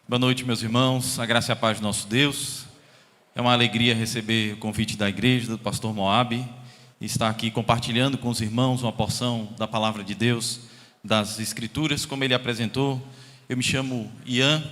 Boa noite, meus irmãos, a graça e a paz do nosso Deus. É uma alegria receber o convite da igreja, do pastor Moab, e estar aqui compartilhando com os irmãos uma porção da palavra de Deus, das Escrituras, como ele apresentou. Eu me chamo Ian,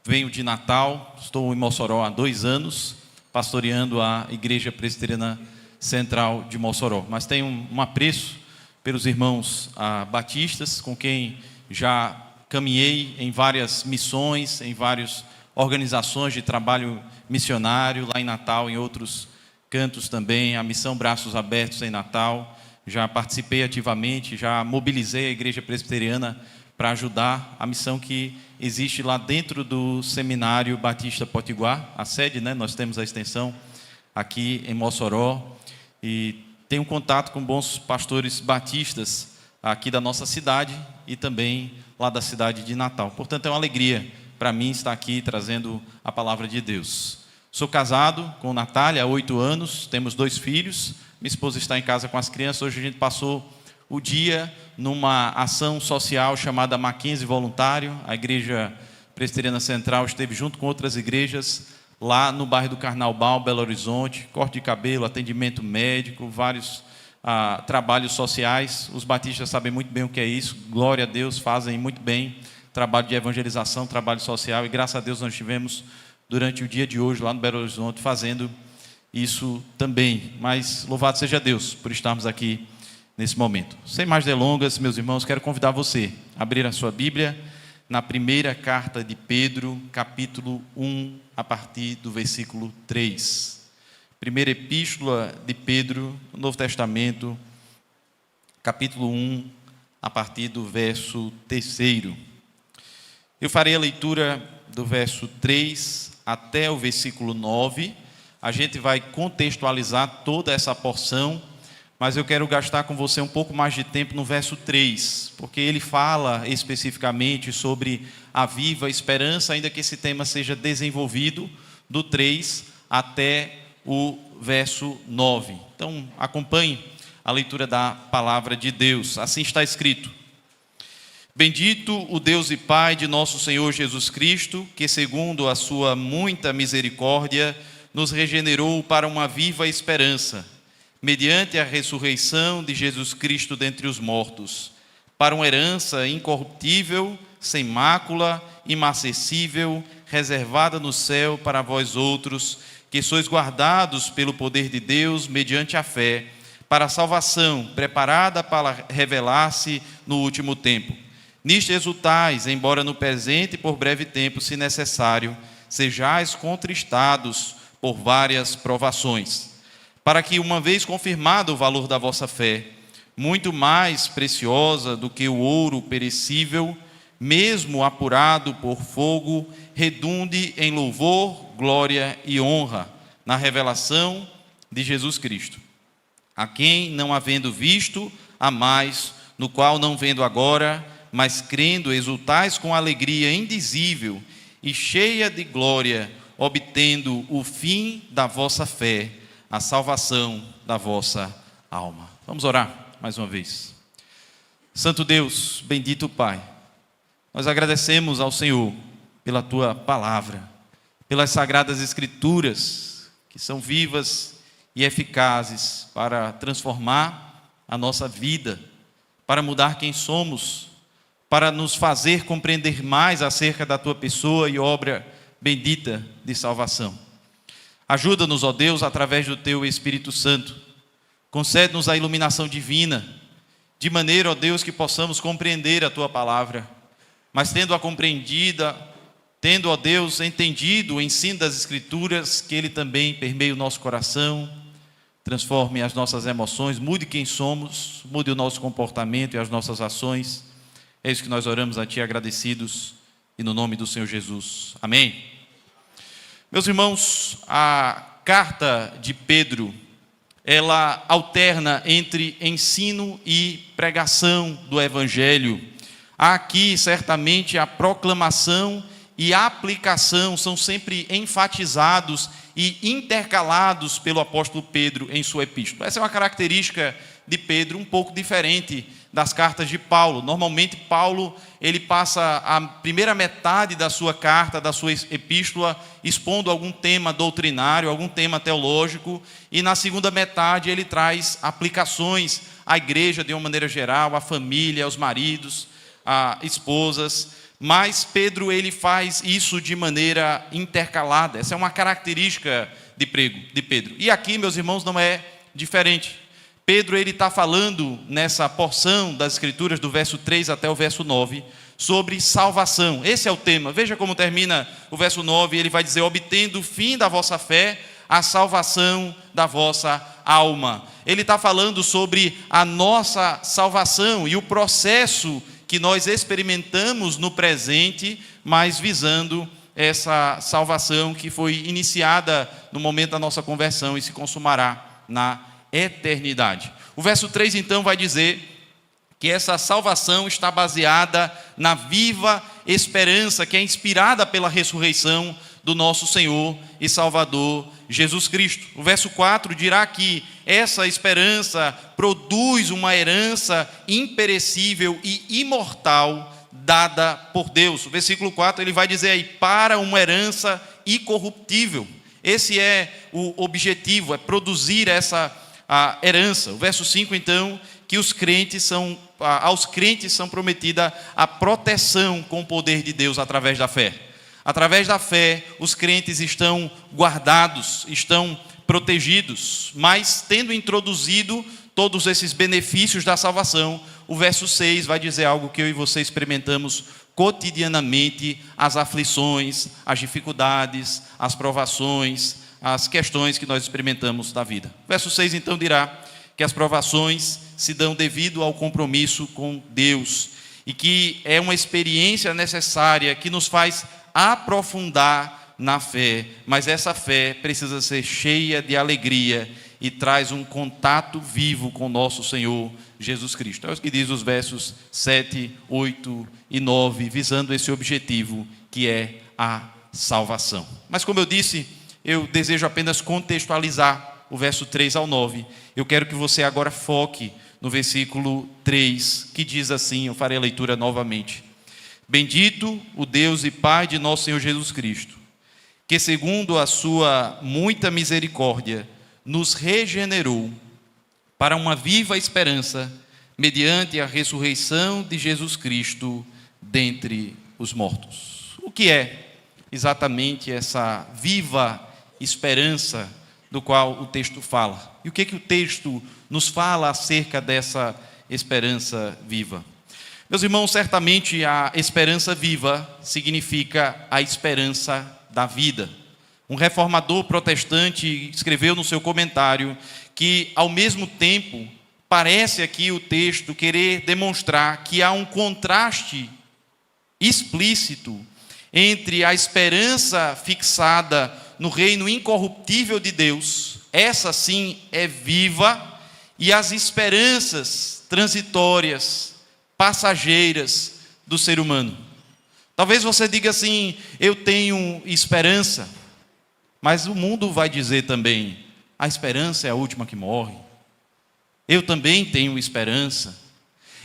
venho de Natal, estou em Mossoró há 2 anos, pastoreando a Igreja Presbiteriana Central de Mossoró. Mas tenho um apreço pelos irmãos batistas, com quem já caminhei em várias missões, em várias organizações de trabalho missionário, lá em Natal, em outros cantos também, a Missão Braços Abertos em Natal. Já participei ativamente, já mobilizei a Igreja Presbiteriana para ajudar a missão que existe lá dentro do Seminário Batista Potiguar, a sede, né? Nós temos a extensão aqui em Mossoró, e tenho contato com bons pastores batistas aqui da nossa cidade e também lá da cidade de Natal. Portanto, é uma alegria para mim estar aqui trazendo a palavra de Deus. Sou casado com Natália há 8 anos, temos 2 filhos, minha esposa está em casa com as crianças. Hoje a gente passou o dia numa ação social chamada Mackenzie Voluntário. A Igreja Presbiteriana Central esteve junto com outras igrejas lá no bairro do Carnaubal, Belo Horizonte, corte de cabelo, atendimento médico, vários trabalhos sociais. Os batistas sabem muito bem o que é isso, glória a Deus, fazem muito bem trabalho de evangelização, trabalho social, e graças a Deus nós estivemos durante o dia de hoje lá no Belo Horizonte fazendo isso também. Mas louvado seja Deus por estarmos aqui nesse momento. Sem mais delongas, meus irmãos, quero convidar você a abrir a sua Bíblia na primeira carta de Pedro, capítulo 1, a partir do versículo 3. Primeira epístola de Pedro, no Novo Testamento, capítulo 1, a partir do verso 3. Eu farei a leitura do verso 3 até o versículo 9. A gente vai contextualizar toda essa porção, mas eu quero gastar com você um pouco mais de tempo no verso 3, porque ele fala especificamente sobre a viva esperança, ainda que esse tema seja desenvolvido do 3 até o verso 9. Então, acompanhe a leitura da palavra de Deus. Assim está escrito: Bendito o Deus e Pai de nosso Senhor Jesus Cristo, que segundo a sua muita misericórdia nos regenerou para uma viva esperança, mediante a ressurreição de Jesus Cristo dentre os mortos, para uma herança incorruptível, sem mácula, imacessível, reservada no céu para vós outros, que sois guardados pelo poder de Deus mediante a fé, para a salvação preparada para revelar-se no último tempo. Nisto exultais, embora no presente por breve tempo, se necessário, sejais contristados por várias provações, para que, uma vez confirmado o valor da vossa fé, muito mais preciosa do que o ouro perecível, mesmo apurado por fogo, redunde em louvor, glória e honra na revelação de Jesus Cristo, a quem, não havendo visto, amais, no qual não vendo agora, mas crendo, exultais com alegria indizível e cheia de glória, obtendo o fim da vossa fé, a salvação da vossa alma. Vamos orar mais uma vez. Santo Deus, bendito Pai, nós agradecemos ao Senhor pela Tua palavra, pelas sagradas Escrituras, que são vivas e eficazes para transformar a nossa vida, para mudar quem somos, para nos fazer compreender mais acerca da Tua pessoa e obra bendita de salvação. Ajuda-nos, ó Deus, através do Teu Espírito Santo. Concede-nos a iluminação divina, de maneira, ó Deus, que possamos compreender a Tua palavra, mas tendo-a compreendida, tendo, ó Deus, entendido o ensino das Escrituras, que Ele também permeie o nosso coração, transforme as nossas emoções, mude quem somos, mude o nosso comportamento e as nossas ações. É isso que nós oramos a Ti agradecidos, e no nome do Senhor Jesus. Amém. Meus irmãos, a carta de Pedro, ela alterna entre ensino e pregação do Evangelho. Há aqui, certamente, a proclamação e a aplicação são sempre enfatizados e intercalados pelo apóstolo Pedro em sua epístola. Essa é uma característica de Pedro um pouco diferente das cartas de Paulo. Normalmente Paulo ele passa a primeira metade da sua carta, da sua epístola, expondo algum tema doutrinário, algum tema teológico, e na segunda metade ele traz aplicações à igreja de uma maneira geral, à família, aos maridos, a esposas. Mas Pedro ele faz isso de maneira intercalada. Essa é uma característica de Pedro. E aqui, meus irmãos, não é diferente. Pedro ele está falando nessa porção das Escrituras, do verso 3 até o verso 9, sobre salvação. Esse é o tema. Veja como termina o verso 9, ele vai dizer: obtendo o fim da vossa fé, a salvação da vossa alma. Ele está falando sobre a nossa salvação e o processo que nós experimentamos no presente, mas visando essa salvação que foi iniciada no momento da nossa conversão e se consumará na eternidade. O verso 3 então vai dizer que essa salvação está baseada na viva esperança que é inspirada pela ressurreição do nosso Senhor e Salvador Jesus Cristo. O verso 4 dirá que essa esperança produz uma herança imperecível e imortal dada por Deus. O versículo 4 ele vai dizer aí: para uma herança incorruptível. Esse é o objetivo, é produzir essa herança. O verso 5 então, que aos crentes são prometida a proteção com o poder de Deus através da fé. Através da fé, os crentes estão guardados, estão protegidos, mas tendo introduzido todos esses benefícios da salvação, o verso 6 vai dizer algo que eu e você experimentamos cotidianamente: as aflições, as dificuldades, as provações, as questões que nós experimentamos da vida. Verso 6 então dirá que as provações se dão devido ao compromisso com Deus e que é uma experiência necessária que nos faz aprofundar na fé, mas essa fé precisa ser cheia de alegria e traz um contato vivo com nosso Senhor Jesus Cristo. É o que diz os versos 7, 8 e 9, visando esse objetivo que é a salvação. Mas como eu disse, eu desejo apenas contextualizar o verso 3 ao 9. Eu quero que você agora foque no versículo 3, que diz assim, eu farei a leitura novamente: bendito o Deus e Pai de nosso Senhor Jesus Cristo, que segundo a sua muita misericórdia nos regenerou para uma viva esperança mediante a ressurreição de Jesus Cristo dentre os mortos. O que é exatamente essa viva esperança do qual o texto fala? E o que o texto nos fala acerca dessa esperança viva? Meus irmãos, certamente a esperança viva significa a esperança da vida. Um reformador protestante escreveu no seu comentário que, ao mesmo tempo, parece aqui o texto querer demonstrar que há um contraste explícito entre a esperança fixada no reino incorruptível de Deus, essa sim é viva, e as esperanças transitórias, passageiras do ser humano. Talvez você diga assim: eu tenho esperança, mas o mundo vai dizer também: a esperança é a última que morre. Eu também tenho esperança.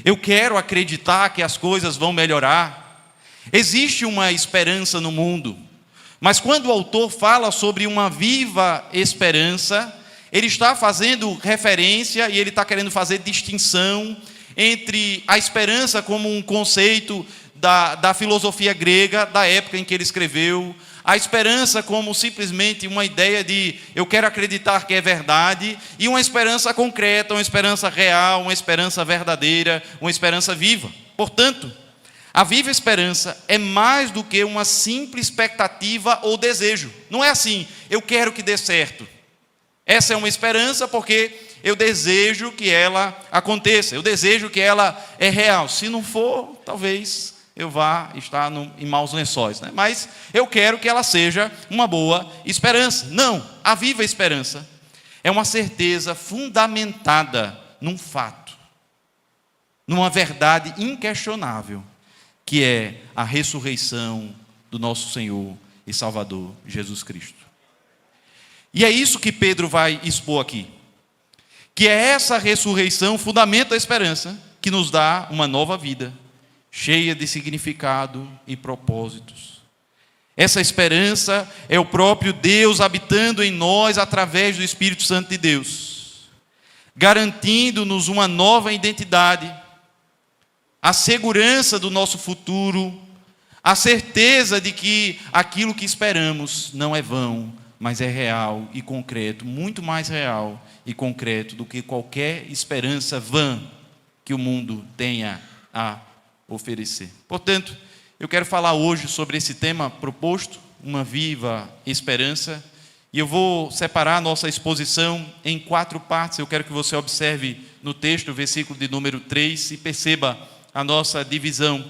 Eu quero acreditar que as coisas vão melhorar. Existe uma esperança no mundo, mas quando o autor fala sobre uma viva esperança, ele está fazendo referência e ele está querendo fazer distinção entre a esperança como um conceito da filosofia grega, da época em que ele escreveu, a esperança como simplesmente uma ideia de eu quero acreditar que é verdade, e uma esperança concreta, uma esperança real, uma esperança verdadeira, uma esperança viva. Portanto, a viva esperança é mais do que uma simples expectativa ou desejo. Não é assim: eu quero que dê certo. Essa é uma esperança porque eu desejo que ela aconteça, eu desejo que ela é real. Se não for, talvez eu vá estar em maus lençóis, né? Mas eu quero que ela seja uma boa esperança. Não, a viva esperança é uma certeza fundamentada num fato, numa verdade inquestionável, que é a ressurreição do nosso Senhor e Salvador Jesus Cristo. E é isso que Pedro vai expor aqui, que é essa ressurreição fundamenta a esperança, que nos dá uma nova vida, cheia de significado e propósitos. Essa esperança é o próprio Deus habitando em nós através do Espírito Santo de Deus, garantindo-nos uma nova identidade, a segurança do nosso futuro, a certeza de que aquilo que esperamos não é vão, mas é real e concreto, muito mais real e concreto do que qualquer esperança vã que o mundo tenha a oferecer. Portanto, eu quero falar hoje sobre esse tema proposto, uma viva esperança, e eu vou separar a nossa exposição em 4 partes. Eu quero que você observe no texto, o versículo de número 3, e perceba a nossa divisão.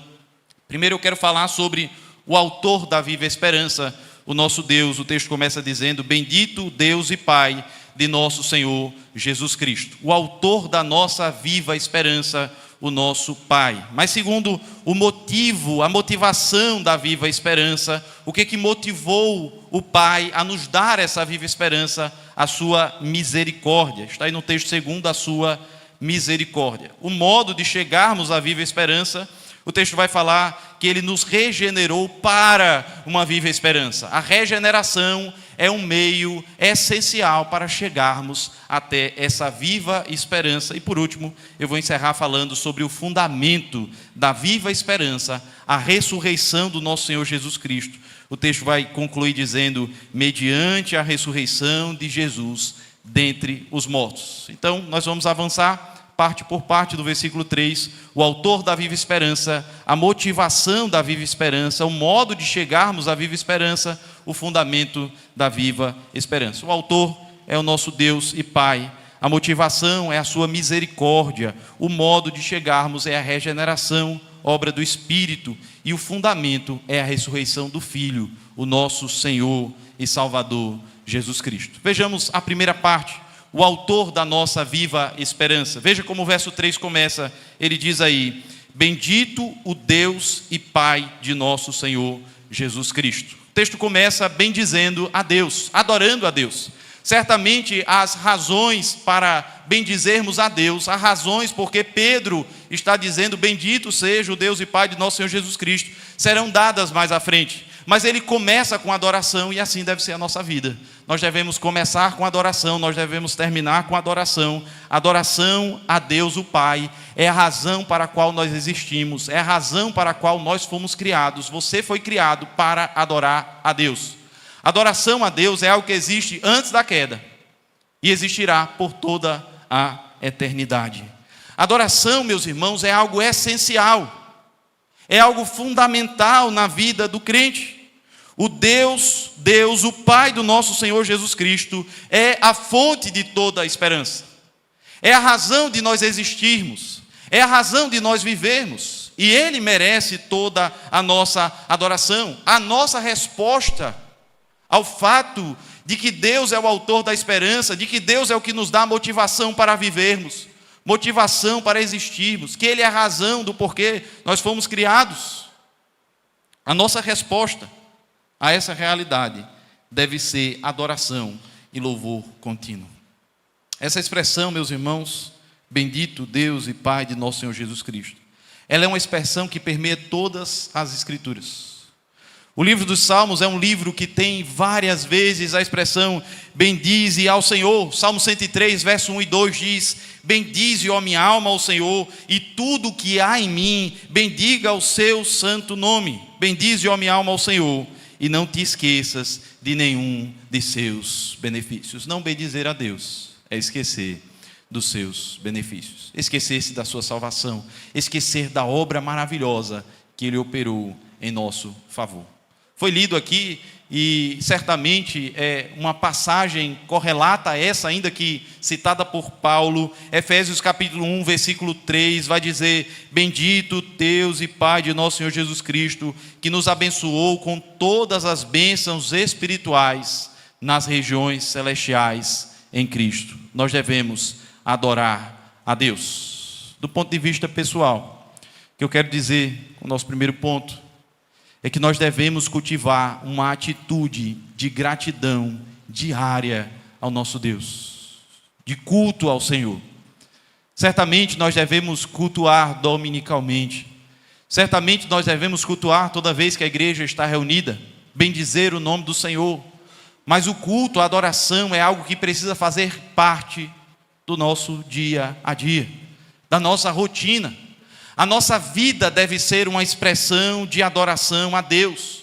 Primeiro eu quero falar sobre o autor da viva esperança, o nosso Deus. O texto começa dizendo: bendito Deus e Pai de nosso Senhor Jesus Cristo. O autor da nossa viva esperança, o nosso Pai. Mas segundo, o motivo, a motivação da viva esperança, o que motivou o Pai a nos dar essa viva esperança? A sua misericórdia. Está aí no texto, segundo a sua misericórdia. O modo de chegarmos à viva esperança, o texto vai falar que Ele nos regenerou para uma viva esperança. A regeneração é um meio essencial para chegarmos até essa viva esperança. E por último, eu vou encerrar falando sobre o fundamento da viva esperança, a ressurreição do nosso Senhor Jesus Cristo. O texto vai concluir dizendo: mediante a ressurreição de Jesus dentre os mortos. Então, nós vamos avançar parte por parte do versículo 3, o autor da viva esperança, a motivação da viva esperança, o modo de chegarmos à viva esperança, o fundamento da viva esperança. O autor é o nosso Deus e Pai, a motivação é a sua misericórdia, o modo de chegarmos é a regeneração, obra do Espírito, e o fundamento é a ressurreição do Filho, o nosso Senhor e Salvador Jesus Cristo. Vejamos a primeira parte, o autor da nossa viva esperança. Veja como o verso 3 começa, ele diz aí: bendito o Deus e Pai de nosso Senhor Jesus Cristo. O texto começa bendizendo a Deus, adorando a Deus. Certamente as razões para bendizermos a Deus, as razões porque Pedro está dizendo bendito seja o Deus e Pai de nosso Senhor Jesus Cristo, serão dadas mais à frente. Mas ele começa com adoração, e assim deve ser a nossa vida. Nós devemos começar com adoração, nós devemos terminar com adoração. Adoração a Deus o Pai é a razão para a qual nós existimos, é a razão para a qual nós fomos criados. Você foi criado para adorar a Deus. Adoração a Deus é algo que existe antes da queda e existirá por toda a eternidade. Adoração, meus irmãos, é algo essencial, é algo fundamental na vida do crente. O Deus, o Pai do nosso Senhor Jesus Cristo, é a fonte de toda a esperança. É a razão de nós existirmos, é a razão de nós vivermos. E Ele merece toda a nossa adoração. A nossa resposta ao fato de que Deus é o autor da esperança, de que Deus é o que nos dá motivação para vivermos, motivação para existirmos, que Ele é a razão do porquê nós fomos criados. A nossa resposta a essa realidade deve ser adoração e louvor contínuo. Essa expressão, meus irmãos, bendito Deus e Pai de nosso Senhor Jesus Cristo, ela é uma expressão que permeia todas as Escrituras. O livro dos Salmos é um livro que tem várias vezes a expressão bendize ao Senhor. Salmo 103, verso 1 e 2 diz: bendize, ó minha alma, ao Senhor, e tudo que há em mim, bendiga o seu santo nome. Bendize, ó minha alma, ao Senhor, e não te esqueças de nenhum de seus benefícios. Não bendizer a Deus é esquecer dos seus benefícios, esquecer-se da sua salvação, esquecer da obra maravilhosa que Ele operou em nosso favor. Foi lido aqui e certamente é uma passagem correlata a essa, ainda que citada por Paulo. Efésios capítulo 1, versículo 3, vai dizer: bendito Deus e Pai de nosso Senhor Jesus Cristo, que nos abençoou com todas as bênçãos espirituais nas regiões celestiais em Cristo. Nós devemos adorar a Deus. Do ponto de vista pessoal, o que eu quero dizer, o nosso primeiro ponto, é que nós devemos cultivar uma atitude de gratidão diária ao nosso Deus, de culto ao Senhor. Certamente nós devemos cultuar dominicalmente. Certamente nós devemos cultuar toda vez que a igreja está reunida, bendizer o nome do Senhor. Mas o culto, a adoração é algo que precisa fazer parte do nosso dia a dia, da nossa rotina. A nossa vida deve ser uma expressão de adoração a Deus.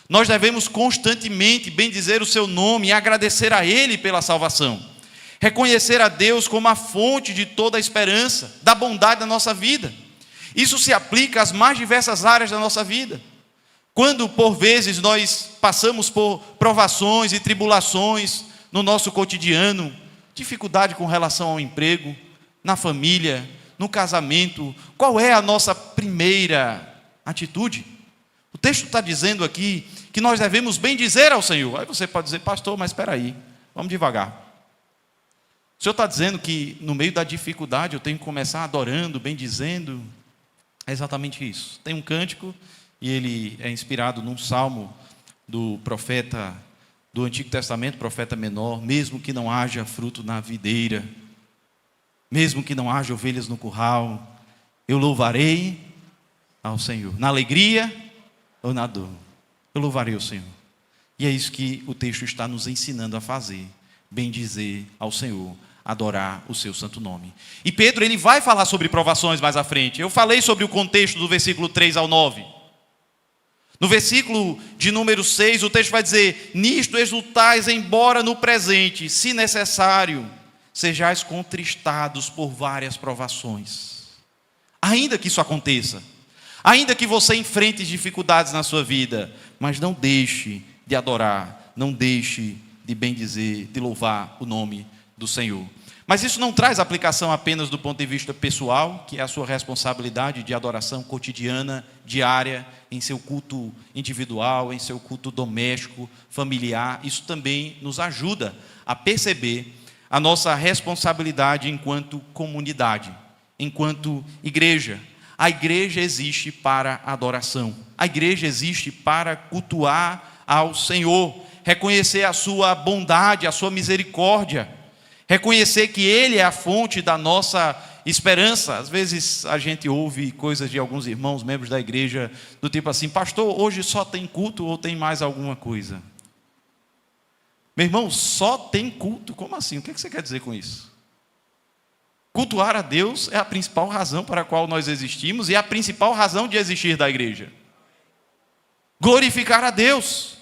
Nós devemos constantemente bendizer o seu nome e agradecer a Ele pela salvação. Reconhecer a Deus como a fonte de toda a esperança, da bondade da nossa vida. Isso se aplica às mais diversas áreas da nossa vida. Quando, por vezes, nós passamos por provações e tribulações no nosso cotidiano, dificuldade com relação ao emprego, na família, no casamento, qual é a nossa primeira atitude? O texto está dizendo aqui que nós devemos bendizer ao Senhor. Aí você pode dizer, pastor, mas espera aí, vamos devagar. O Senhor está dizendo que no meio da dificuldade eu tenho que começar adorando, bendizendo. É exatamente isso. Tem um cântico e ele é inspirado num salmo do profeta do Antigo Testamento, profeta menor. Mesmo que não haja fruto na videira, mesmo que não haja ovelhas no curral, eu louvarei ao Senhor. Na alegria ou na dor, eu louvarei ao Senhor. E é isso que o texto está nos ensinando a fazer. Bendizer ao Senhor, adorar o seu santo nome. E Pedro, ele vai falar sobre provações mais à frente. Eu falei sobre o contexto do versículo 3 ao 9. No versículo de número 6, o texto vai dizer: nisto exultais, embora no presente, se necessário, sejais contristados por várias provações. Ainda que isso aconteça, ainda que você enfrente dificuldades na sua vida, mas não deixe de adorar, não deixe de bendizer, de louvar o nome do Senhor. Mas isso não traz aplicação apenas do ponto de vista pessoal, que é a sua responsabilidade de adoração cotidiana, diária, em seu culto individual, em seu culto doméstico, familiar. Isso também nos ajuda a perceber a nossa responsabilidade enquanto comunidade, enquanto igreja. A igreja existe para adoração. A igreja existe para cultuar ao Senhor, reconhecer a sua bondade, a sua misericórdia, reconhecer que Ele é a fonte da nossa esperança. Às vezes a gente ouve coisas de alguns irmãos, membros da igreja, do tipo assim: pastor, hoje só tem culto ou tem mais alguma coisa? Meu irmão, só tem culto? Como assim? O que você quer dizer com isso? Cultuar a Deus é a principal razão para a qual nós existimos e é a principal razão de existir da igreja. Glorificar a Deus,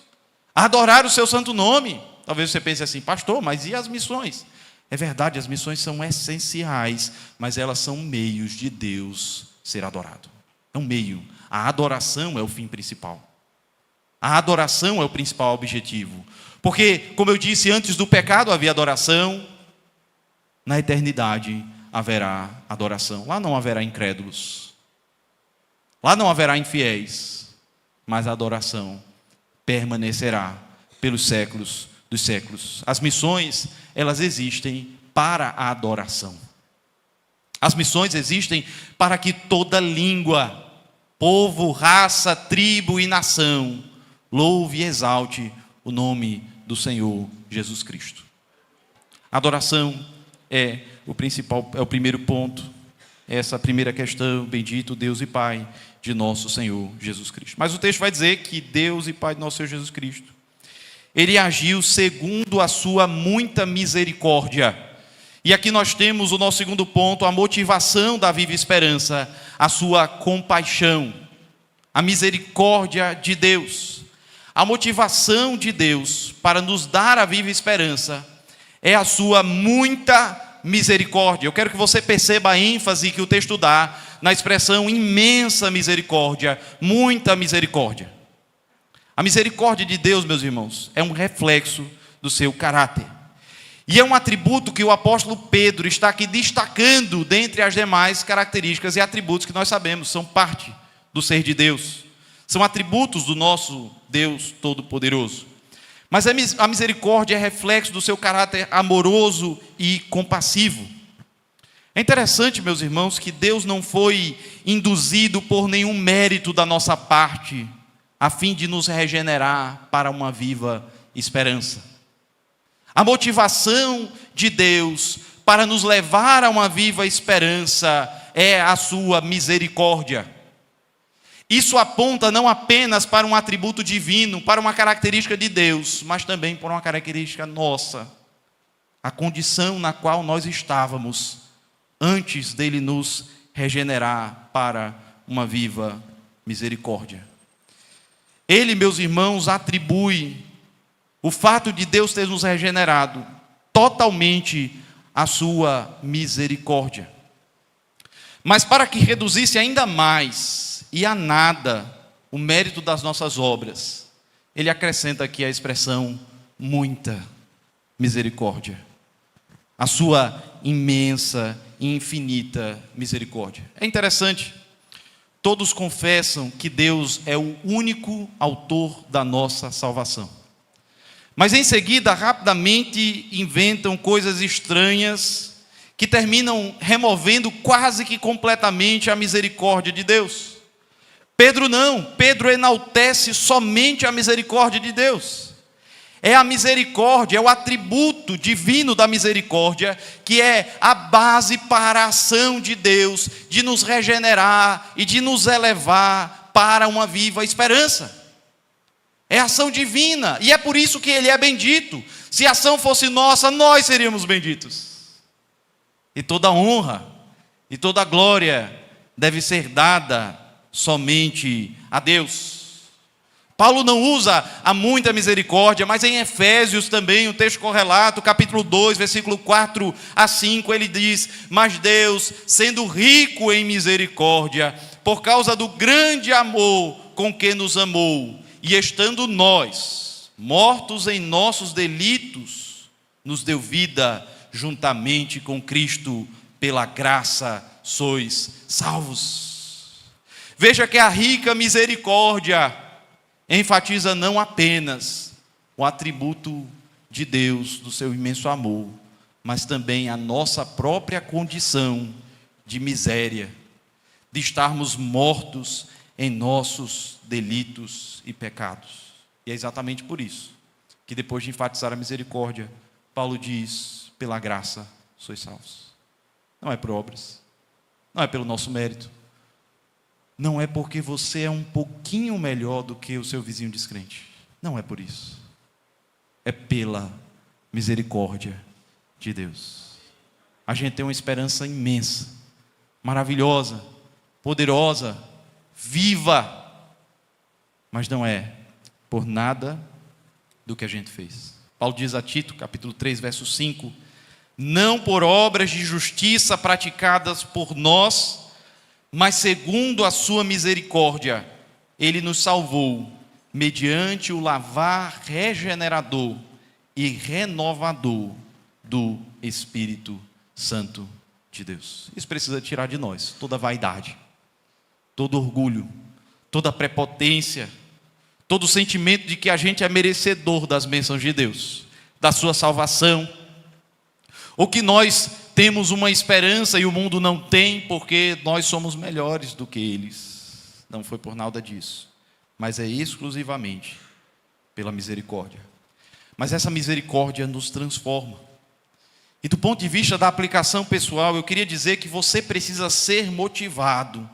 adorar o seu santo nome. Talvez você pense assim: pastor, mas e as missões? É verdade, as missões são essenciais, mas elas são meios de Deus ser adorado. É um meio. A adoração é o fim principal. A adoração é o principal objetivo. Porque, como eu disse, antes do pecado havia adoração, na eternidade haverá adoração. Lá não haverá incrédulos, lá não haverá infiéis, mas a adoração permanecerá pelos séculos dos séculos. As missões, elas existem para a adoração. As missões existem para que toda língua, povo, raça, tribo e nação louve e exalte o nome do Senhor Jesus Cristo. A adoração é o principal, é o primeiro ponto. Essa primeira questão: bendito Deus e Pai de nosso Senhor Jesus Cristo. Mas o texto vai dizer que Deus e Pai de nosso Senhor Jesus Cristo, Ele agiu segundo a sua muita misericórdia. E aqui nós temos o nosso segundo ponto, a motivação da viva esperança, a sua compaixão, a misericórdia de Deus. A motivação de Deus para nos dar a viva esperança é a sua muita misericórdia. Eu quero que você perceba a ênfase que o texto dá na expressão imensa misericórdia, muita misericórdia. A misericórdia de Deus, meus irmãos, é um reflexo do seu caráter. E é um atributo que o apóstolo Pedro está aqui destacando dentre as demais características e atributos que nós sabemos, são parte do ser de Deus. São atributos do nosso Deus Todo-Poderoso. Mas a misericórdia é reflexo do seu caráter amoroso e compassivo. É interessante, meus irmãos, que Deus não foi induzido por nenhum mérito da nossa parte, a fim de nos regenerar para uma viva esperança. A motivação de Deus para nos levar a uma viva esperança é a sua misericórdia. Isso aponta não apenas para um atributo divino, para uma característica de Deus, mas também para uma característica nossa, a condição na qual nós estávamos antes dele nos regenerar para uma viva misericórdia. Ele, meus irmãos, atribui o fato de Deus ter nos regenerado totalmente à sua misericórdia. Mas para que reduzisse ainda mais e a nada o mérito das nossas obras, ele acrescenta aqui a expressão muita misericórdia. A sua imensa e infinita misericórdia. É interessante, todos confessam que Deus é o único autor da nossa salvação. Mas em seguida, rapidamente inventam coisas estranhas que terminam removendo quase que completamente a misericórdia de Deus. Pedro não, Pedro enaltece somente a misericórdia de Deus. É a misericórdia, é o atributo divino da misericórdia, que é a base para a ação de Deus, de nos regenerar e de nos elevar para uma viva esperança. É ação divina, e é por isso que ele é bendito. Se a ação fosse nossa, nós seríamos benditos. E toda honra e toda glória deve ser dada somente a Deus. Paulo não usa a muita misericórdia, mas em Efésios também, o texto correlato, capítulo 2, versículo 4 a 5, ele diz: mas Deus, sendo rico em misericórdia, por causa do grande amor com que nos amou, e estando nós mortos em nossos delitos, nos deu vida juntamente com Cristo, pela graça sois salvos. Veja que a rica misericórdia enfatiza não apenas o atributo de Deus, do seu imenso amor, mas também a nossa própria condição de miséria, de estarmos mortos em nossos delitos e pecados. E é exatamente por isso que, depois de enfatizar a misericórdia, Paulo diz: pela graça sois salvos. Não é por obras, não é pelo nosso mérito, não é porque você é um pouquinho melhor do que o seu vizinho descrente. Não é por isso. É pela misericórdia de Deus. A gente tem uma esperança imensa, maravilhosa, poderosa, viva, mas não é por nada do que a gente fez. Paulo diz a Tito, capítulo 3, verso 5: não por obras de justiça praticadas por nós, mas segundo a sua misericórdia, ele nos salvou, mediante o lavar regenerador e renovador do Espírito Santo de Deus. Isso precisa tirar de nós toda vaidade, todo orgulho, toda prepotência, todo sentimento de que a gente é merecedor das bênçãos de Deus, da sua salvação, ou que nós temos uma esperança e o mundo não tem, porque nós somos melhores do que eles. Não foi por nada disso, mas é exclusivamente pela misericórdia. Mas essa misericórdia nos transforma. E do ponto de vista da aplicação pessoal, eu queria dizer que você precisa ser motivado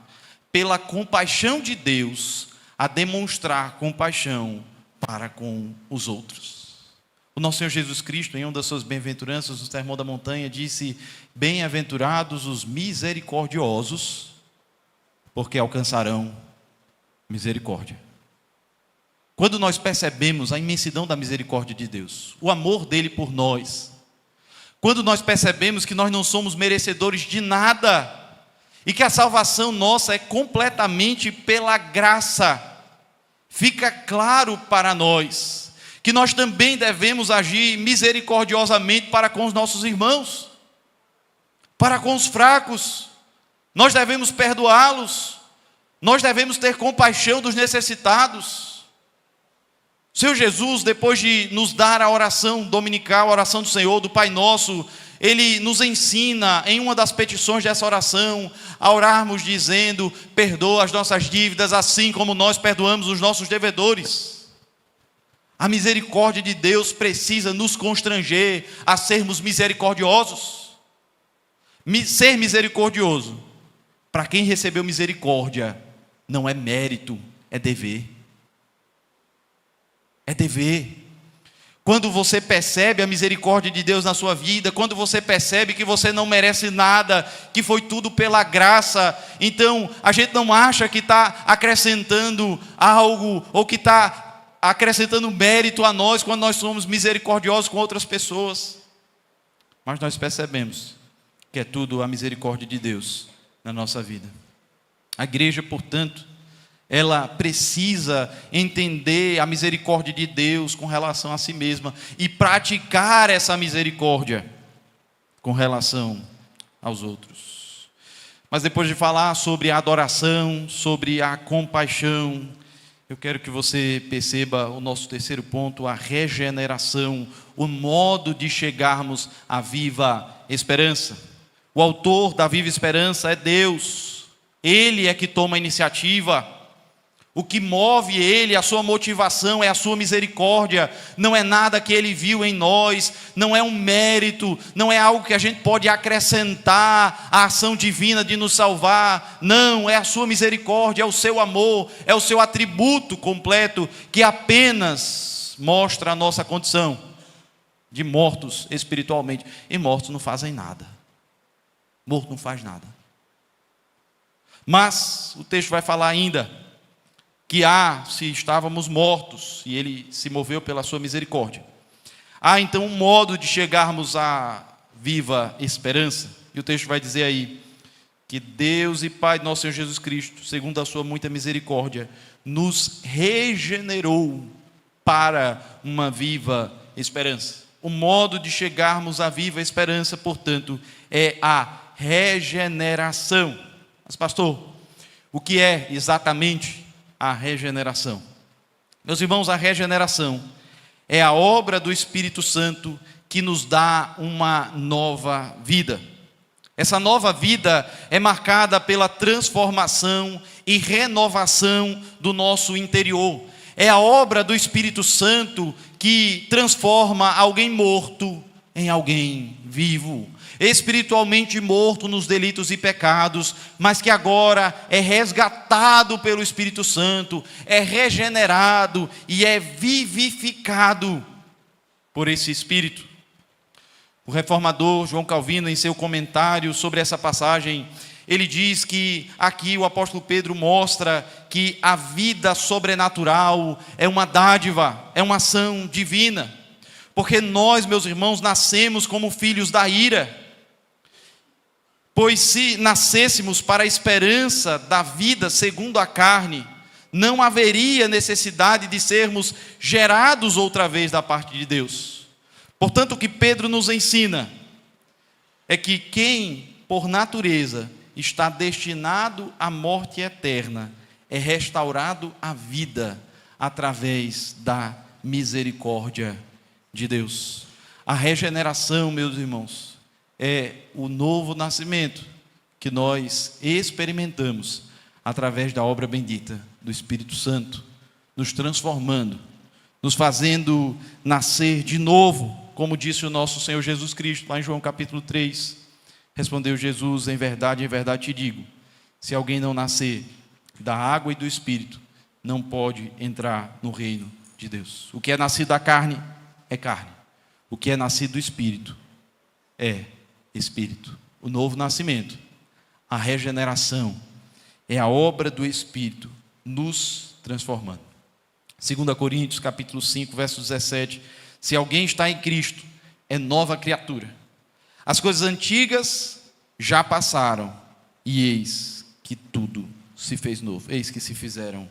pela compaixão de Deus a demonstrar compaixão para com os outros. O nosso Senhor Jesus Cristo, em uma das suas bem-aventuranças, no Sermão da Montanha, disse: bem-aventurados os misericordiosos, porque alcançarão misericórdia. Quando nós percebemos a imensidão da misericórdia de Deus, o amor dele por nós, quando nós percebemos que nós não somos merecedores de nada, e que a salvação nossa é completamente pela graça, fica claro para nós que nós também devemos agir misericordiosamente para com os nossos irmãos, para com os fracos. Nós devemos perdoá-los, nós devemos ter compaixão dos necessitados. O Senhor Jesus, depois de nos dar a oração dominical, a oração do Senhor, do Pai Nosso, Ele nos ensina, em uma das petições dessa oração, a orarmos dizendo: perdoa as nossas dívidas, assim como nós perdoamos os nossos devedores. A misericórdia de Deus precisa nos constranger a sermos misericordiosos. Ser misericordioso, para quem recebeu misericórdia, não é mérito, é dever. É dever. Quando você percebe a misericórdia de Deus na sua vida, quando você percebe que você não merece nada, que foi tudo pela graça, então a gente não acha que está acrescentando algo, ou que está acrescentando mérito a nós, quando nós somos misericordiosos com outras pessoas. Mas nós percebemos que é tudo a misericórdia de Deus na nossa vida. A igreja, portanto, ela precisa entender a misericórdia de Deus com relação a si mesma e praticar essa misericórdia com relação aos outros. Mas depois de falar sobre a adoração, sobre a compaixão, eu quero que você perceba o nosso terceiro ponto, a regeneração, o modo de chegarmos à viva esperança. O autor da viva esperança é Deus. Ele é que toma a iniciativa. O que move ele, a sua motivação é a sua misericórdia. Não é nada que ele viu em nós, não é um mérito, não é algo que a gente pode acrescentar à ação divina de nos salvar. Não, é a sua misericórdia, é o seu amor, é o seu atributo completo que apenas mostra a nossa condição de mortos espiritualmente. E mortos não fazem nada. Morto não faz nada. Mas o texto vai falar ainda que se estávamos mortos, e ele se moveu pela sua misericórdia. Há então um modo de chegarmos à viva esperança, e o texto vai dizer aí, que Deus e Pai de nosso Senhor Jesus Cristo, segundo a sua muita misericórdia, nos regenerou para uma viva esperança. O modo de chegarmos à viva esperança, portanto, é a regeneração. Mas pastor, o que é exatamente a regeneração? Meus irmãos, a regeneração é a obra do Espírito Santo que nos dá uma nova vida. Essa nova vida é marcada pela transformação e renovação do nosso interior. É a obra do Espírito Santo que transforma alguém morto em alguém vivo, espiritualmente morto nos delitos e pecados, mas que agora é resgatado pelo Espírito Santo, é regenerado e é vivificado por esse Espírito. O reformador João Calvino, em seu comentário sobre essa passagem, ele diz que aqui o apóstolo Pedro mostra que a vida sobrenatural é uma dádiva, é uma ação divina, porque nós, meus irmãos, nascemos como filhos da ira. Pois se nascêssemos para a esperança da vida segundo a carne, não haveria necessidade de sermos gerados outra vez da parte de Deus. Portanto, o que Pedro nos ensina é que quem, por natureza, está destinado à morte eterna, é restaurado à vida através da misericórdia de Deus. A regeneração, meus irmãos, é o novo nascimento que nós experimentamos através da obra bendita do Espírito Santo, nos transformando, nos fazendo nascer de novo, como disse o nosso Senhor Jesus Cristo, lá em João capítulo 3. Respondeu Jesus: em verdade te digo, se alguém não nascer da água e do Espírito, não pode entrar no reino de Deus. O que é nascido da carne é carne, o que é nascido do Espírito é Espírito. O novo nascimento, a regeneração, é a obra do Espírito nos transformando. 2 Coríntios capítulo 5, verso 17, se alguém está em Cristo, é nova criatura. As coisas antigas já passaram, e eis que tudo se fez novo. Eis que se fizeram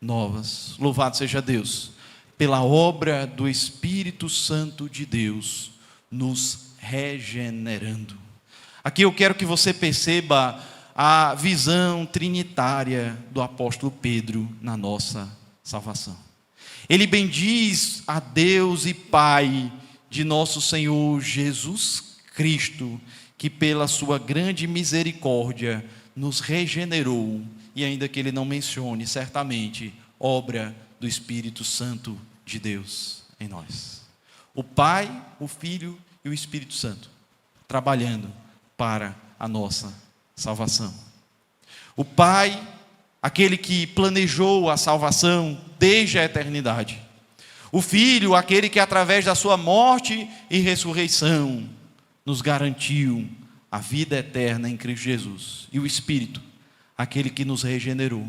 novas. Louvado seja Deus, pela obra do Espírito Santo de Deus, nos regenerando. Aqui eu quero que você perceba a visão trinitária do apóstolo Pedro na nossa salvação. Ele bendiz a Deus e Pai de nosso Senhor Jesus Cristo, que pela sua grande misericórdia nos regenerou, e ainda que ele não mencione, certamente, obra do Espírito Santo de Deus em nós. O Pai, o Filho e o Espírito Santo trabalhando para a nossa salvação. O Pai, aquele que planejou a salvação desde a eternidade. O Filho, aquele que através da sua morte e ressurreição nos garantiu a vida eterna em Cristo Jesus. E o Espírito, aquele que nos regenerou,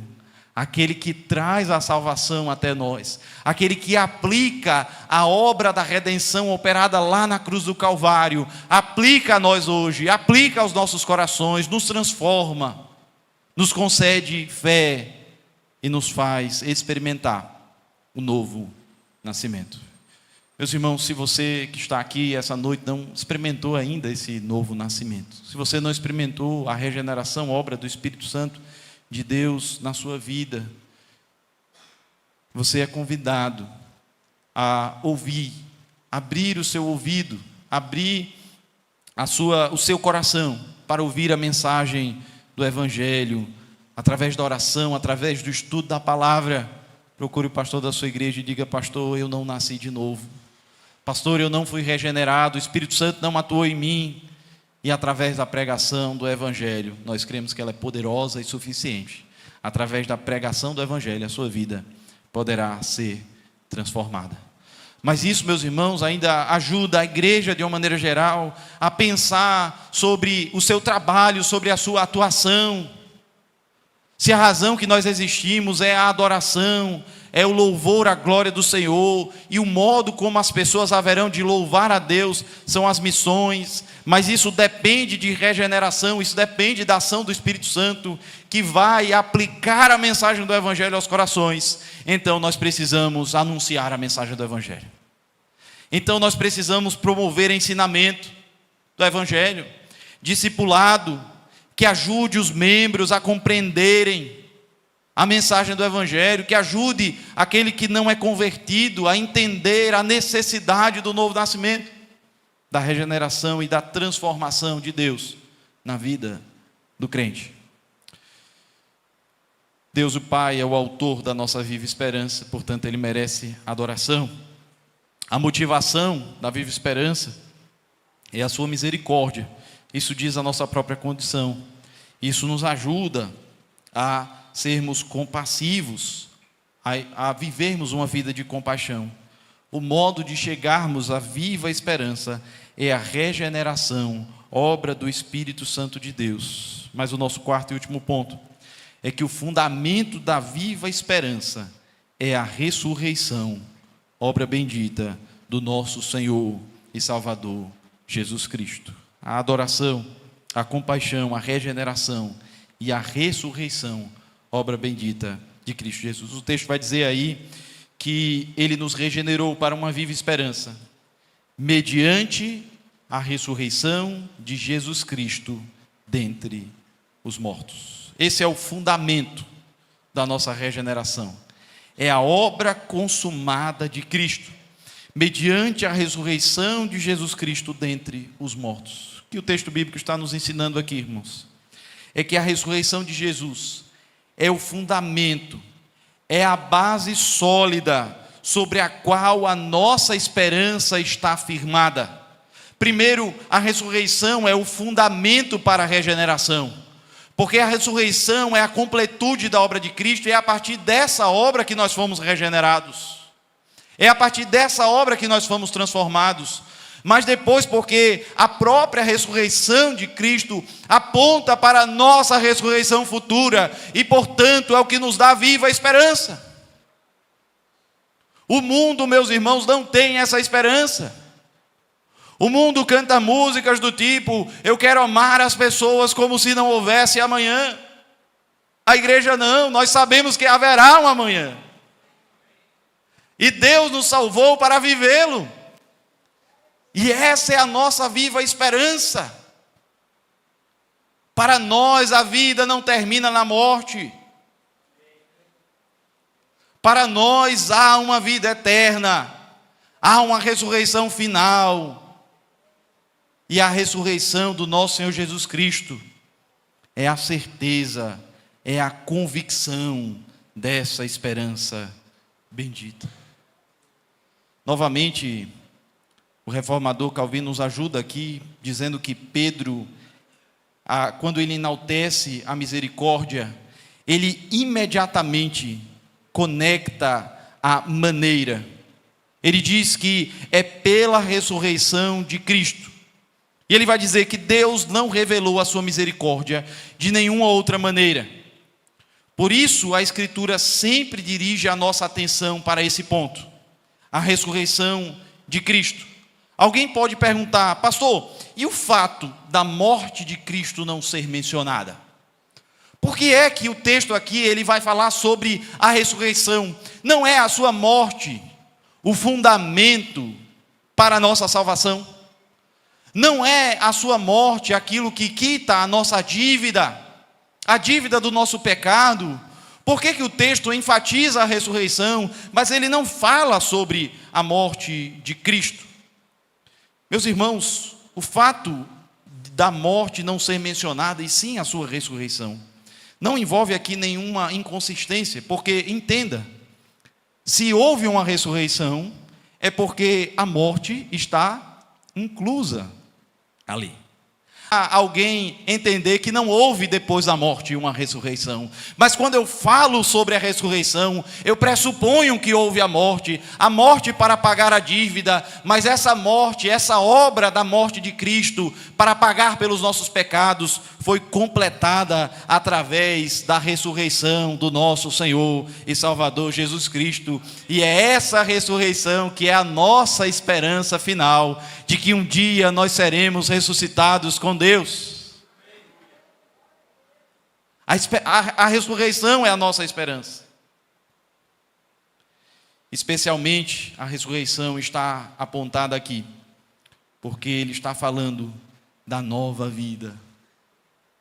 aquele que traz a salvação até nós, aquele que aplica a obra da redenção operada lá na cruz do Calvário, aplica a nós hoje, aplica aos nossos corações, nos transforma, nos concede fé e nos faz experimentar o novo nascimento. Meus irmãos, se você que está aqui essa noite não experimentou ainda esse novo nascimento, se você não experimentou a regeneração, obra do Espírito Santo de Deus na sua vida, você é convidado a ouvir, abrir o seu ouvido, abrir o seu coração para ouvir a mensagem do Evangelho, através da oração, através do estudo da palavra. Procure o pastor da sua igreja e diga: pastor, eu não nasci de novo. Pastor, eu não fui regenerado, o Espírito Santo não atuou em mim. E através da pregação do Evangelho, nós cremos que ela é poderosa e suficiente. Através da pregação do Evangelho, a sua vida poderá ser transformada. Mas isso, meus irmãos, ainda ajuda a igreja, de uma maneira geral, a pensar sobre o seu trabalho, sobre a sua atuação. Se a razão que nós existimos é a adoração, é o louvor à glória do Senhor, e o modo como as pessoas haverão de louvar a Deus são as missões, mas isso depende de regeneração, isso depende da ação do Espírito Santo, que vai aplicar a mensagem do Evangelho aos corações. Então nós precisamos anunciar a mensagem do Evangelho. Então nós precisamos promover ensinamento do Evangelho, discipulado, que ajude os membros a compreenderem a mensagem do Evangelho, que ajude aquele que não é convertido a entender a necessidade do novo nascimento, da regeneração e da transformação de Deus na vida do crente. Deus o Pai é o autor da nossa viva esperança, portanto Ele merece adoração. A motivação da viva esperança é a sua misericórdia. Isso diz a nossa própria condição. Isso nos ajuda a sermos compassivos, a vivermos uma vida de compaixão. O modo de chegarmos à viva esperança é a regeneração, obra do Espírito Santo de Deus. Mas o nosso quarto e último ponto é que o fundamento da viva esperança é a ressurreição, obra bendita do nosso Senhor e Salvador Jesus Cristo. A adoração, a compaixão, a regeneração e a ressurreição, obra bendita de Cristo Jesus. O texto vai dizer aí que Ele nos regenerou para uma viva esperança, mediante a ressurreição de Jesus Cristo dentre os mortos. Esse é o fundamento da nossa regeneração. É a obra consumada de Cristo, mediante a ressurreição de Jesus Cristo dentre os mortos. O que o texto bíblico está nos ensinando aqui, irmãos, é que a ressurreição de Jesus é o fundamento, é a base sólida sobre a qual a nossa esperança está firmada. Primeiro, a ressurreição é o fundamento para a regeneração, porque a ressurreição é a completude da obra de Cristo, e é a partir dessa obra que nós fomos regenerados, é a partir dessa obra que nós fomos transformados. Mas depois, porque a própria ressurreição de Cristo aponta para a nossa ressurreição futura, e portanto é o que nos dá viva esperança. O mundo, meus irmãos, não tem essa esperança. O mundo canta músicas do tipo: eu quero amar as pessoas como se não houvesse amanhã. A igreja não, nós sabemos que haverá um amanhã, e Deus nos salvou para vivê-lo. E essa é a nossa viva esperança. Para nós a vida não termina na morte. Para nós há uma vida eterna, há uma ressurreição final. E a ressurreição do nosso Senhor Jesus Cristo é a certeza, é a convicção dessa esperança bendita. Novamente, o reformador Calvino nos ajuda aqui, dizendo que Pedro quando ele enaltece a misericórdia, ele imediatamente conecta a maneira. Ele diz que é pela ressurreição de Cristo. E ele vai dizer que Deus não revelou a sua misericórdia de nenhuma outra maneira. Por isso, a Escritura sempre dirige a nossa atenção para esse ponto, a ressurreição de Cristo. Alguém pode perguntar: pastor, e o fato da morte de Cristo não ser mencionada? Por que é que o texto aqui ele vai falar sobre a ressurreição? Não é a sua morte o fundamento para a nossa salvação? Não é a sua morte aquilo que quita a nossa dívida, a dívida do nosso pecado? Por que o texto enfatiza a ressurreição, mas ele não fala sobre a morte de Cristo? Meus irmãos, o fato da morte não ser mencionada, e sim a sua ressurreição, não envolve aqui nenhuma inconsistência, porque, entenda, se houve uma ressurreição, é porque a morte está inclusa ali. Alguém entender que não houve depois da morte uma ressurreição, mas quando eu falo sobre a ressurreição, eu pressuponho que houve a morte para pagar a dívida, mas essa morte, essa obra da morte de Cristo para pagar pelos nossos pecados, foi completada através da ressurreição do nosso Senhor e Salvador Jesus Cristo, e é essa ressurreição que é a nossa esperança final, de que um dia nós seremos ressuscitados com Deus. A ressurreição é a nossa esperança. Especialmente a ressurreição está apontada aqui, porque ele está falando da nova vida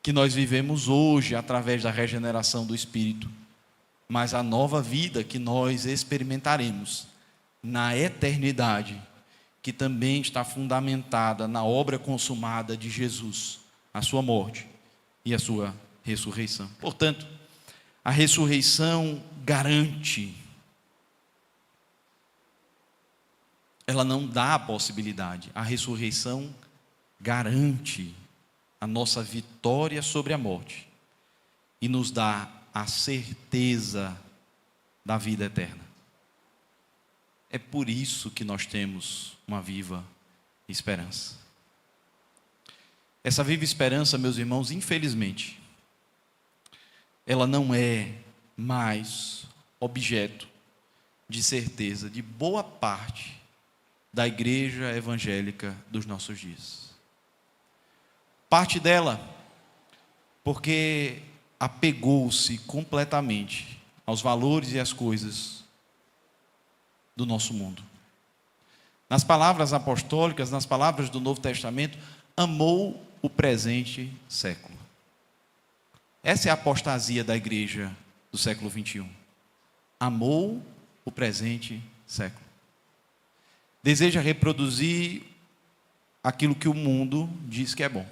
que nós vivemos hoje através da regeneração do Espírito, mas a nova vida que nós experimentaremos na eternidade, que também está fundamentada na obra consumada de Jesus, a sua morte e a sua ressurreição. Portanto, a ressurreição garante, ela não dá a possibilidade, a ressurreição garante a nossa vitória sobre a morte e nos dá a certeza da vida eterna. É por isso que nós temos uma viva esperança. Essa viva esperança, meus irmãos, infelizmente, ela não é mais objeto de certeza de boa parte da igreja evangélica dos nossos dias. Parte dela, porque apegou-se completamente aos valores e às coisas do nosso mundo. Nas palavras apostólicas, nas palavras do Novo Testamento, amou o presente século. Essa é a apostasia da igreja do século 21. Amou o presente século. Deseja reproduzir aquilo que o mundo diz que é bom.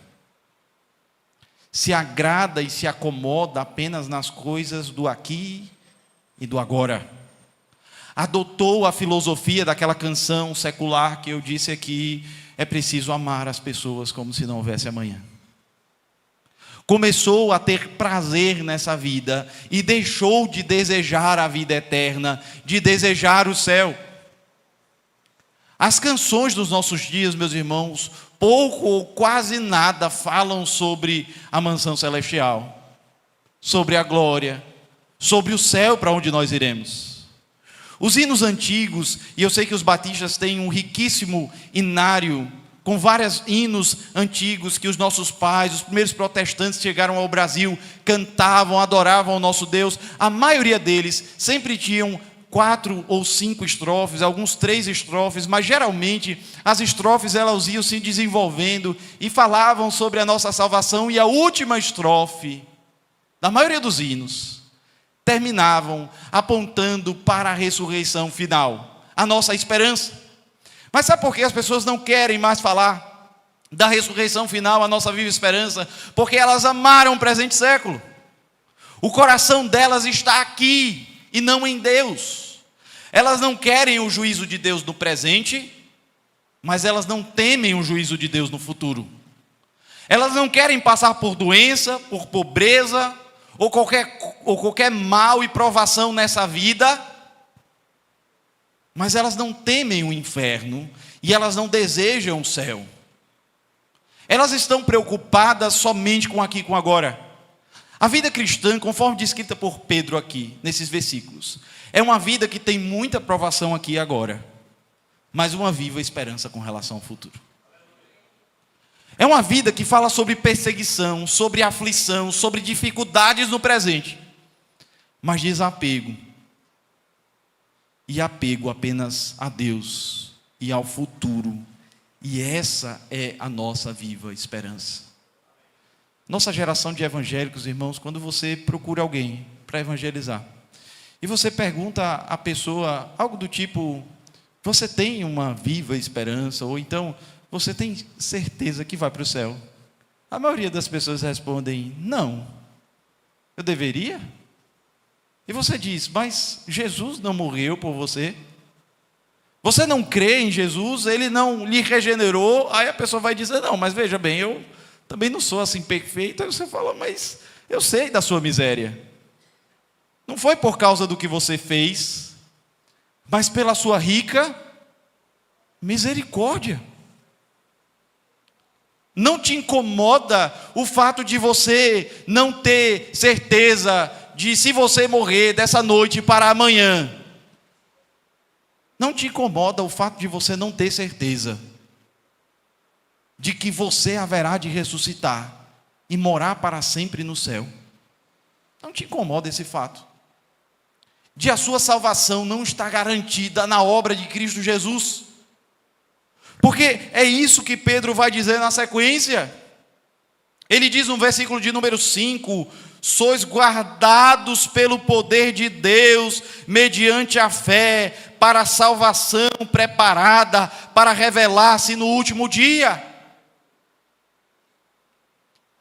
Se agrada e se acomoda apenas nas coisas do aqui e do agora. Adotou a filosofia daquela canção secular que eu disse aqui: é preciso amar as pessoas como se não houvesse amanhã. Começou a ter prazer nessa vida e deixou de desejar a vida eterna, de desejar o céu. As canções dos nossos dias, meus irmãos, pouco ou quase nada falam sobre a mansão celestial, sobre a glória, sobre o céu para onde nós iremos. Os hinos antigos, e eu sei que os batistas têm um riquíssimo hinário, com vários hinos antigos que os nossos pais, os primeiros protestantes que chegaram ao Brasil, cantavam, adoravam o nosso Deus. A maioria deles sempre tinham 4 ou 5 estrofes, alguns 3 estrofes, mas geralmente as estrofes elas iam se desenvolvendo e falavam sobre a nossa salvação, e a última estrofe, da maioria dos hinos, terminavam apontando para a ressurreição final, a nossa esperança. Mas sabe por que as pessoas não querem mais falar da ressurreição final, a nossa viva esperança? Porque elas amaram o presente século. O coração delas está aqui e não em Deus. Elas não querem o juízo de Deus no presente, mas elas não temem o juízo de Deus no futuro. Elas não querem passar por doença, por pobreza, ou qualquer mal e provação nessa vida, mas elas não temem o inferno e elas não desejam o céu. Elas estão preocupadas somente com aqui e com agora. A vida cristã, conforme descrita por Pedro aqui, nesses versículos, é uma vida que tem muita provação aqui e agora, mas uma viva esperança com relação ao futuro. É uma vida que fala sobre perseguição, sobre aflição, sobre dificuldades no presente, mas desapego. E apego apenas a Deus e ao futuro. E essa é a nossa viva esperança. Nossa geração de evangélicos, irmãos, quando você procura alguém para evangelizar, e você pergunta à pessoa algo do tipo: você tem uma viva esperança? Ou então, você tem certeza que vai para o céu? A maioria das pessoas respondem: não. Eu deveria? E você diz: mas Jesus não morreu por você? Você não crê em Jesus? Ele não lhe regenerou? Aí a pessoa vai dizer: não, mas veja bem, eu também não sou assim perfeito. Aí você fala: mas eu sei da sua miséria. Não foi por causa do que você fez, mas pela sua rica misericórdia. Não te incomoda o fato de você não ter certeza de se você morrer dessa noite para amanhã? Não te incomoda o fato de você não ter certeza de que você haverá de ressuscitar e morar para sempre no céu? Não te incomoda esse fato de a sua salvação não estar garantida na obra de Cristo Jesus? Porque é isso que Pedro vai dizer na sequência. Ele diz no versículo de número 5: sois guardados pelo poder de Deus, mediante a fé, para a salvação preparada para revelar-se no último dia.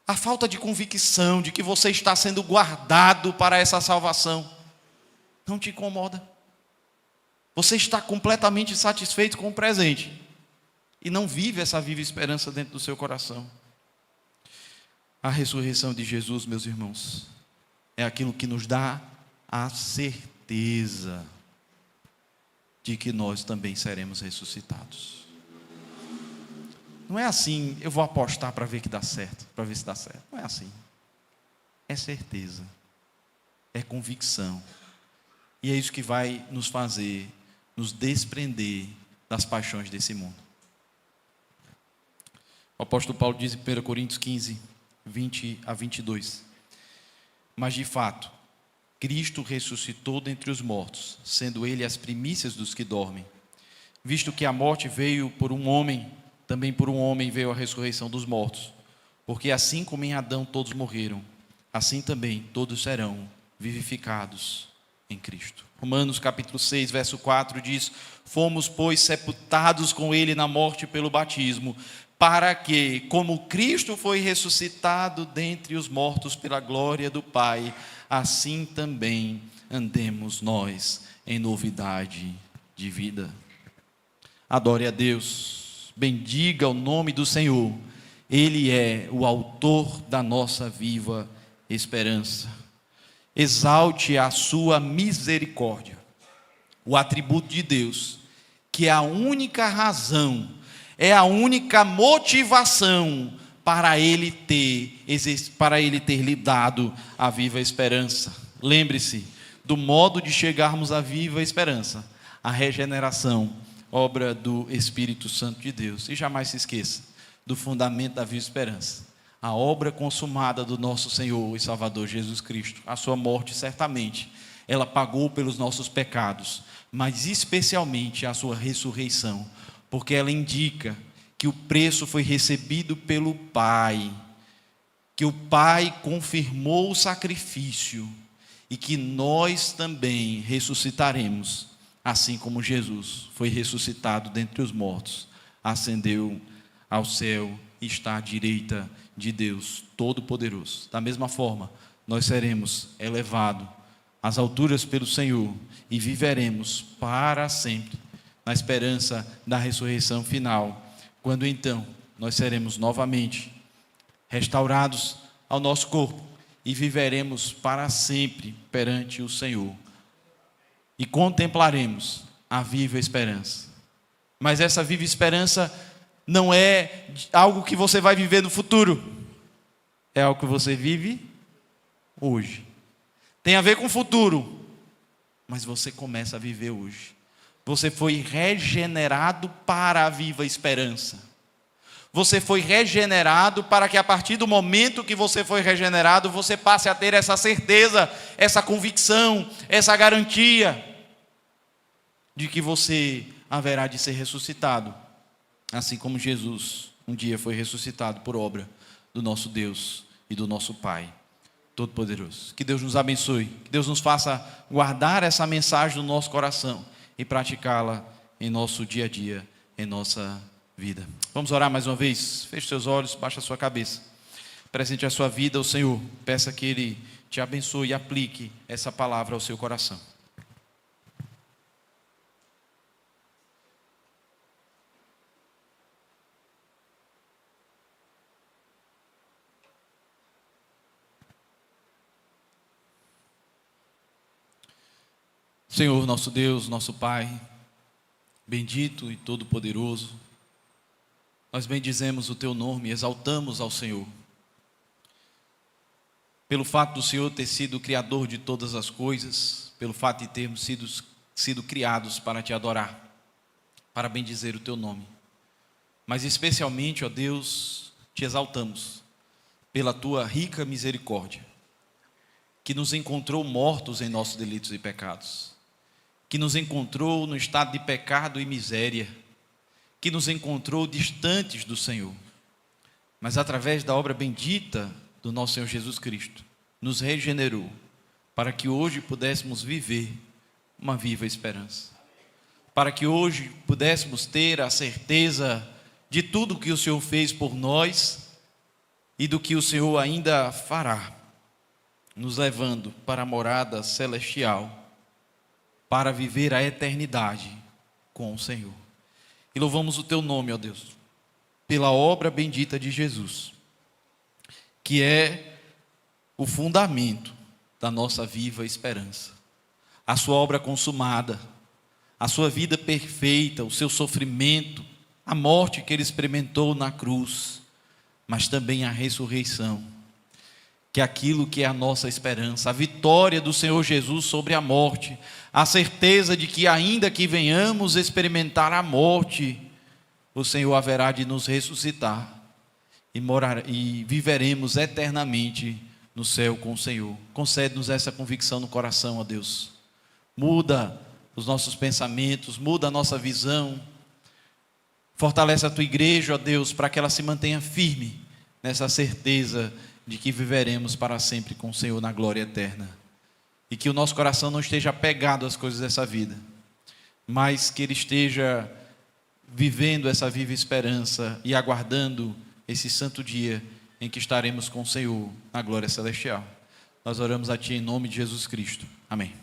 A falta de convicção de que você está sendo guardado para essa salvação não te incomoda? Você está completamente satisfeito com o presente e não vive essa viva esperança dentro do seu coração. A ressurreição de Jesus, meus irmãos, é aquilo que nos dá a certeza de que nós também seremos ressuscitados. Não é assim: eu vou apostar para ver que dá certo, para ver se dá certo. Não é assim. É certeza, é convicção. E é isso que vai nos fazer nos desprender das paixões desse mundo. O apóstolo Paulo diz em 1 Coríntios 15, 20 a 22. Mas de fato, Cristo ressuscitou dentre os mortos, sendo ele as primícias dos que dormem. Visto que a morte veio por um homem, também por um homem veio a ressurreição dos mortos. Porque assim como em Adão todos morreram, assim também todos serão vivificados em Cristo. Romanos capítulo 6, verso 4 diz: fomos, pois, sepultados com ele na morte pelo batismo, para que, como Cristo foi ressuscitado dentre os mortos pela glória do Pai, assim também andemos nós em novidade de vida. Adore a Deus, bendiga o nome do Senhor. Ele é o autor da nossa viva esperança. Exalte a sua misericórdia, o atributo de Deus, que é a única razão, é a única motivação para ele ter lhe dado a viva esperança. Lembre-se do modo de chegarmos à viva esperança: a regeneração, obra do Espírito Santo de Deus. E jamais se esqueça do fundamento da viva esperança: a obra consumada do nosso Senhor e Salvador Jesus Cristo. A sua morte, certamente, ela pagou pelos nossos pecados, mas especialmente a sua ressurreição, porque ela indica que o preço foi recebido pelo Pai, que o Pai confirmou o sacrifício e que nós também ressuscitaremos, assim como Jesus foi ressuscitado dentre os mortos, ascendeu ao céu e está à direita de Deus Todo-Poderoso. Da mesma forma, nós seremos elevados às alturas pelo Senhor e viveremos para sempre na esperança da ressurreição final, quando então nós seremos novamente restaurados ao nosso corpo, e viveremos para sempre perante o Senhor. E contemplaremos a viva esperança. Mas essa viva esperança não é algo que você vai viver no futuro. É algo que você vive hoje. Tem a ver com o futuro, mas você começa a viver hoje. Você foi regenerado para a viva esperança. Você foi regenerado para que a partir do momento que você foi regenerado, você passe a ter essa certeza, essa convicção, essa garantia de que você haverá de ser ressuscitado, assim como Jesus um dia foi ressuscitado por obra do nosso Deus e do nosso Pai Todo-Poderoso. Que Deus nos abençoe, que Deus nos faça guardar essa mensagem no nosso coração e praticá-la em nosso dia a dia, em nossa vida. Vamos orar mais uma vez. Feche seus olhos, baixe a sua cabeça. Presente a sua vida ao Senhor. Peça que Ele te abençoe e aplique essa palavra ao seu coração. Senhor, nosso Deus, nosso Pai, bendito e todo-poderoso, nós bendizemos o Teu nome e exaltamos ao Senhor. Pelo fato do Senhor ter sido o Criador de todas as coisas, pelo fato de termos sido criados para Te adorar, para bendizer o Teu nome. Mas especialmente, ó Deus, Te exaltamos pela Tua rica misericórdia, que nos encontrou mortos em nossos delitos e pecados, que nos encontrou no estado de pecado e miséria, que nos encontrou distantes do Senhor, mas através da obra bendita do nosso Senhor Jesus Cristo, nos regenerou, para que hoje pudéssemos viver uma viva esperança, para que hoje pudéssemos ter a certeza de tudo que o Senhor fez por nós e do que o Senhor ainda fará, nos levando para a morada celestial, para viver a eternidade com o Senhor. E louvamos o Teu nome, ó Deus, pela obra bendita de Jesus, que é o fundamento da nossa viva esperança. A sua obra consumada, a sua vida perfeita, o seu sofrimento, a morte que Ele experimentou na cruz, mas também a ressurreição, que é aquilo que é a nossa esperança, a vitória do Senhor Jesus sobre a morte, a certeza de que ainda que venhamos experimentar a morte, o Senhor haverá de nos ressuscitar e viveremos eternamente no céu com o Senhor. Concede-nos essa convicção no coração, ó Deus. Muda os nossos pensamentos, muda a nossa visão, fortalece a Tua igreja, ó Deus, para que ela se mantenha firme nessa certeza de que viveremos para sempre com o Senhor na glória eterna. E que o nosso coração não esteja apegado às coisas dessa vida, mas que ele esteja vivendo essa viva esperança e aguardando esse santo dia em que estaremos com o Senhor na glória celestial. Nós oramos a Ti em nome de Jesus Cristo. Amém.